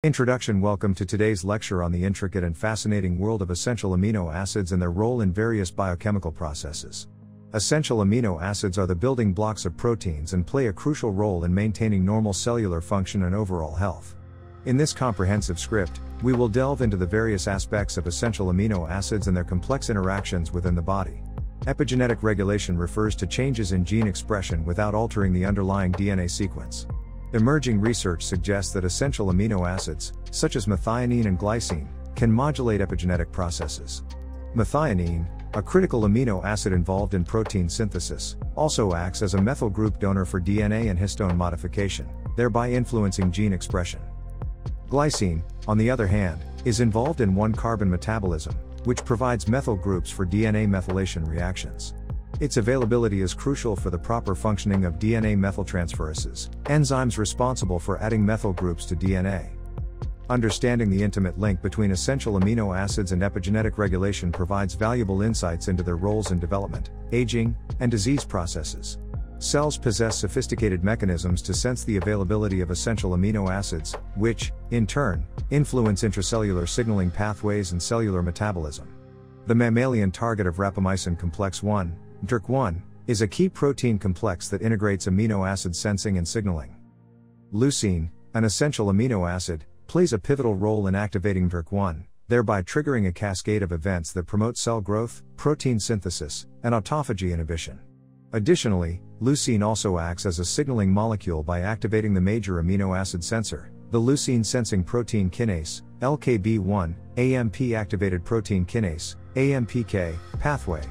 Introduction. Welcome to today's lecture on the intricate and fascinating world of essential amino acids and their role in various biochemical processes. Essential amino acids are the building blocks of proteins and play a crucial role in maintaining normal cellular function and overall health. In this comprehensive script, we will delve into the various aspects of essential amino acids and their complex interactions within the body. Epigenetic regulation refers to changes in gene expression without altering the underlying DNA sequence. Emerging research suggests that essential amino acids, such as methionine and glycine, can modulate epigenetic processes. Methionine, a critical amino acid involved in protein synthesis, also acts as a methyl group donor for DNA and histone modification, thereby influencing gene expression. Glycine, on the other hand, is involved in 1-carbon metabolism, which provides methyl groups for DNA methylation reactions. Its availability is crucial for the proper functioning of DNA methyltransferases, enzymes responsible for adding methyl groups to DNA. Understanding the intimate link between essential amino acids and epigenetic regulation provides valuable insights into their roles in development, aging, and disease processes. Cells possess sophisticated mechanisms to sense the availability of essential amino acids, which, in turn, influence intracellular signaling pathways and cellular metabolism. The mammalian target of rapamycin complex 1, DRC1, is a key protein complex that integrates amino acid sensing and signaling. Leucine, an essential amino acid, plays a pivotal role in activating DRC1, thereby triggering a cascade of events that promote cell growth, protein synthesis, and autophagy inhibition. Additionally, leucine also acts as a signaling molecule by activating the major amino acid sensor, the leucine sensing protein kinase, LKB1, AMP activated protein kinase, AMPK, pathway.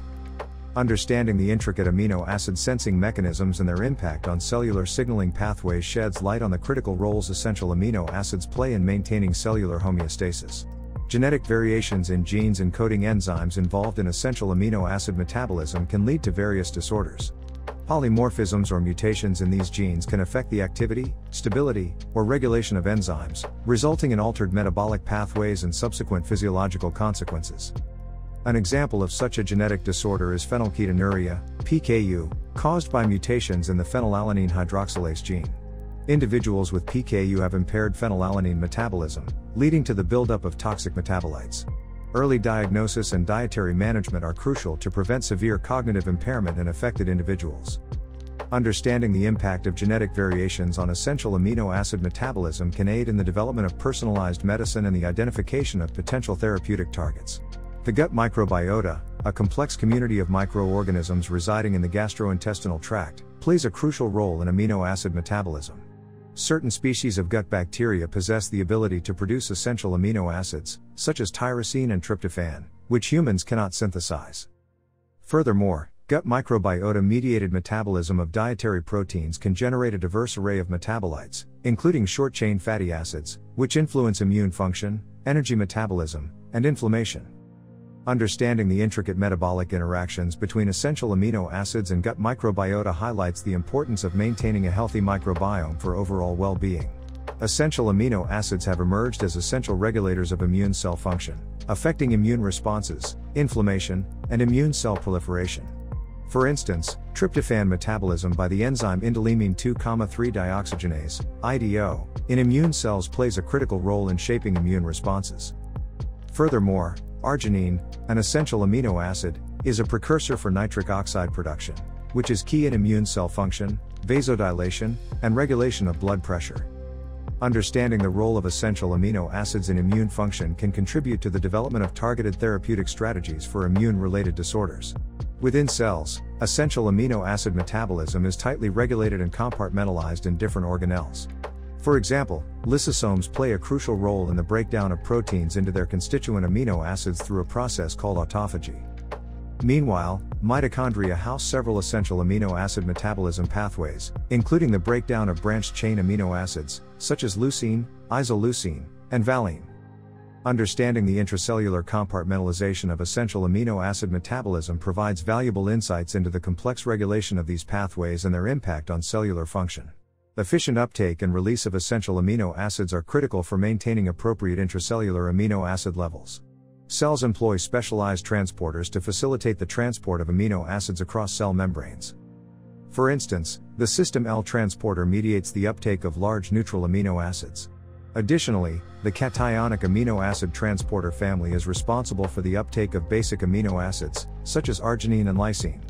Understanding the intricate amino acid sensing mechanisms and their impact on cellular signaling pathways sheds light on the critical roles essential amino acids play in maintaining cellular homeostasis. Genetic variations in genes encoding enzymes involved in essential amino acid metabolism can lead to various disorders. Polymorphisms or mutations in these genes can affect the activity, stability, or regulation of enzymes, resulting in altered metabolic pathways and subsequent physiological consequences. An example of such a genetic disorder is phenylketonuria, PKU, caused by mutations in the phenylalanine hydroxylase gene. Individuals with PKU have impaired phenylalanine metabolism, leading to the buildup of toxic metabolites. Early diagnosis and dietary management are crucial to prevent severe cognitive impairment in affected individuals. Understanding the impact of genetic variations on essential amino acid metabolism can aid in the development of personalized medicine and the identification of potential therapeutic targets. The gut microbiota, a complex community of microorganisms residing in the gastrointestinal tract, plays a crucial role in amino acid metabolism. Certain species of gut bacteria possess the ability to produce essential amino acids, such as tyrosine and tryptophan, which humans cannot synthesize. Furthermore, gut microbiota-mediated metabolism of dietary proteins can generate a diverse array of metabolites, including short-chain fatty acids, which influence immune function, energy metabolism, and inflammation. Understanding the intricate metabolic interactions between essential amino acids and gut microbiota highlights the importance of maintaining a healthy microbiome for overall well-being. Essential amino acids have emerged as essential regulators of immune cell function, affecting immune responses, inflammation, and immune cell proliferation. For instance, tryptophan metabolism by the enzyme indoleamine 2,3-dioxygenase, IDO, in immune cells plays a critical role in shaping immune responses. Furthermore, arginine, an essential amino acid, is a precursor for nitric oxide production, which is key in immune cell function, vasodilation, and regulation of blood pressure. Understanding the role of essential amino acids in immune function can contribute to the development of targeted therapeutic strategies for immune-related disorders. Within cells, essential amino acid metabolism is tightly regulated and compartmentalized in different organelles. For example, lysosomes play a crucial role in the breakdown of proteins into their constituent amino acids through a process called autophagy. Meanwhile, mitochondria house several essential amino acid metabolism pathways, including the breakdown of branched-chain amino acids, such as leucine, isoleucine, and valine. Understanding the intracellular compartmentalization of essential amino acid metabolism provides valuable insights into the complex regulation of these pathways and their impact on cellular function. Efficient uptake and release of essential amino acids are critical for maintaining appropriate intracellular amino acid levels. Cells employ specialized transporters to facilitate the transport of amino acids across cell membranes. For instance, the system L transporter mediates the uptake of large neutral amino acids. Additionally, the cationic amino acid transporter family is responsible for the uptake of basic amino acids, such as arginine and lysine.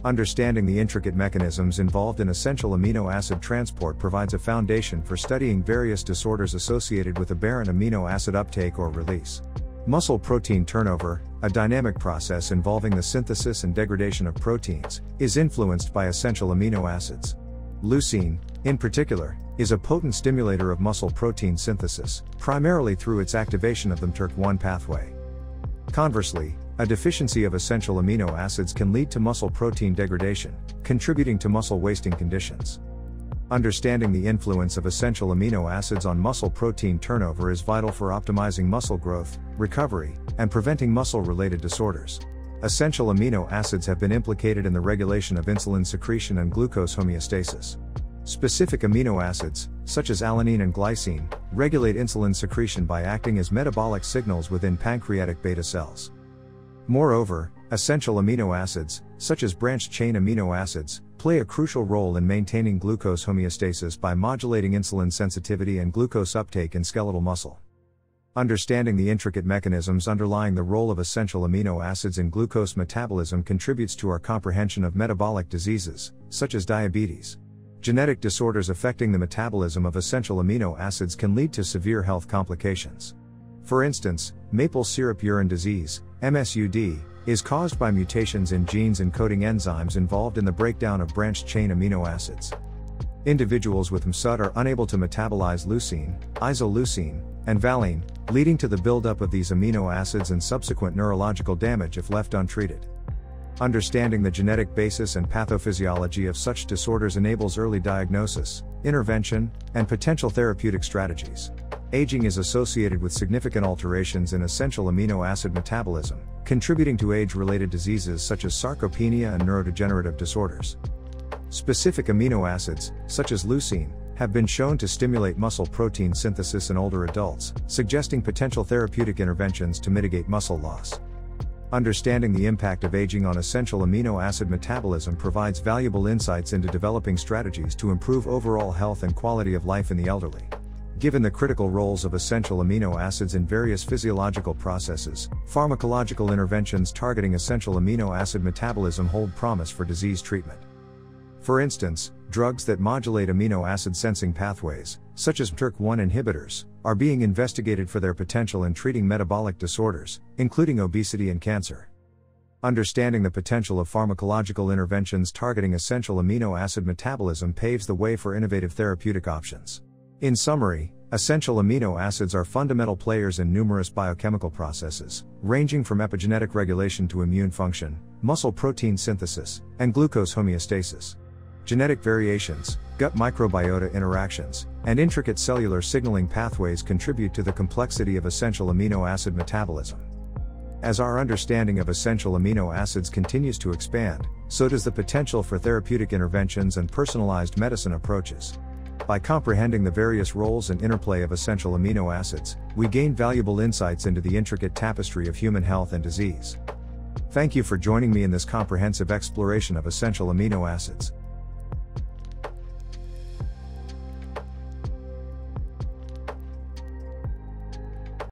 Understanding the intricate mechanisms involved in essential amino acid transport provides a foundation for studying various disorders associated with aberrant amino acid uptake or release. Muscle protein turnover, a dynamic process involving the synthesis and degradation of proteins, is influenced by essential amino acids. Leucine, in particular, is a potent stimulator of muscle protein synthesis, primarily through its activation of the mTORC1 pathway. Conversely, a deficiency of essential amino acids can lead to muscle protein degradation, contributing to muscle wasting conditions. Understanding the influence of essential amino acids on muscle protein turnover is vital for optimizing muscle growth, recovery, and preventing muscle-related disorders. Essential amino acids have been implicated in the regulation of insulin secretion and glucose homeostasis. Specific amino acids, such as alanine and glycine, regulate insulin secretion by acting as metabolic signals within pancreatic beta cells. Moreover, essential amino acids, such as branched-chain amino acids, play a crucial role in maintaining glucose homeostasis by modulating insulin sensitivity and glucose uptake in skeletal muscle. Understanding the intricate mechanisms underlying the role of essential amino acids in glucose metabolism contributes to our comprehension of metabolic diseases, such as diabetes. Genetic disorders affecting the metabolism of essential amino acids can lead to severe health complications. For instance, maple syrup urine disease, MSUD, is caused by mutations in genes encoding enzymes involved in the breakdown of branched-chain amino acids. Individuals with MSUD are unable to metabolize leucine, isoleucine, and valine, leading to the buildup of these amino acids and subsequent neurological damage if left untreated. Understanding the genetic basis and pathophysiology of such disorders enables early diagnosis, intervention, and potential therapeutic strategies. Aging is associated with significant alterations in essential amino acid metabolism, contributing to age-related diseases such as sarcopenia and neurodegenerative disorders. Specific amino acids, such as leucine, have been shown to stimulate muscle protein synthesis in older adults, suggesting potential therapeutic interventions to mitigate muscle loss. Understanding the impact of aging on essential amino acid metabolism provides valuable insights into developing strategies to improve overall health and quality of life in the elderly. Given the critical roles of essential amino acids in various physiological processes, pharmacological interventions targeting essential amino acid metabolism hold promise for disease treatment. For instance, drugs that modulate amino acid sensing pathways, such as mTORC1 inhibitors, are being investigated for their potential in treating metabolic disorders, including obesity and cancer. Understanding the potential of pharmacological interventions targeting essential amino acid metabolism paves the way for innovative therapeutic options. In summary, essential amino acids are fundamental players in numerous biochemical processes, ranging from epigenetic regulation to immune function, muscle protein synthesis, and glucose homeostasis. Genetic variations, gut microbiota interactions, and intricate cellular signaling pathways contribute to the complexity of essential amino acid metabolism. As our understanding of essential amino acids continues to expand, so does the potential for therapeutic interventions and personalized medicine approaches. By comprehending the various roles and interplay of essential amino acids, we gain valuable insights into the intricate tapestry of human health and disease. Thank you for joining me in this comprehensive exploration of essential amino acids.